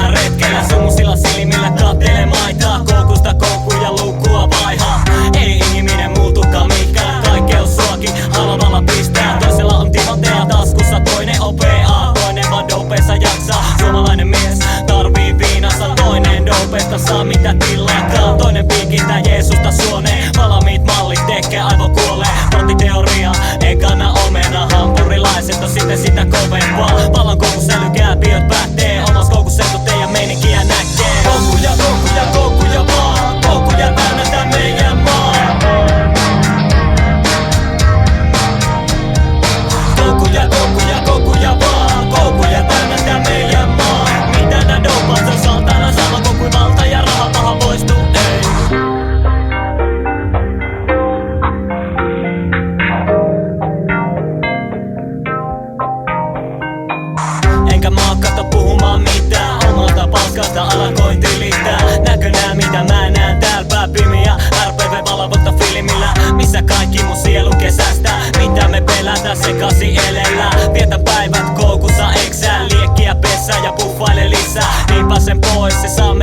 Mennään retkellä sumusilla silmillä kattele maitaa. Koukusta koukkuun ja luukkua vaihaa. Ei ihminen muutukaan mikään, kaikkeus suakin halvalla pistää. Toisella on Timotea taskussa, toinen on PA, toinen vaan dopeissa jaksaa. Suomalainen mies tarvii viinassa, toinen dopesta saa mitä tillakaan. Toinen piikittää Jeesusta suoneen, valmiit mallit tekee aivokuolee. Porttiteoria ei kanna omena, hampurilaiset on sitten sitä kovempaa. Pallon koukussa älykääpiöt pähtee, omas koukussa teidän meininkiä näkee. Koukkuja, koukkuja, koukkuja vaan, koukkuja täynnä tää meidän maa. Koukkuja, koukkuja, koukkuja vaan, koukkuja täynnä tää meidän maa. Mitä nää dopaat on saltana, sama kuin valta ja raha paha poistuu, ei. Enkä maa kato puhumaan mitään, omalta palkasta alakoin tilittää. Näkö nää mitä mä näen täällä pääpimiä RPV-valvonta filmillä, missä kaikki mun sielu kesästää. Mitä me pelätään sekasi elellä, vietä päivät koukussa eksää. Liekkiä pesää ja puffaile lisää, niinpä sen pois se saa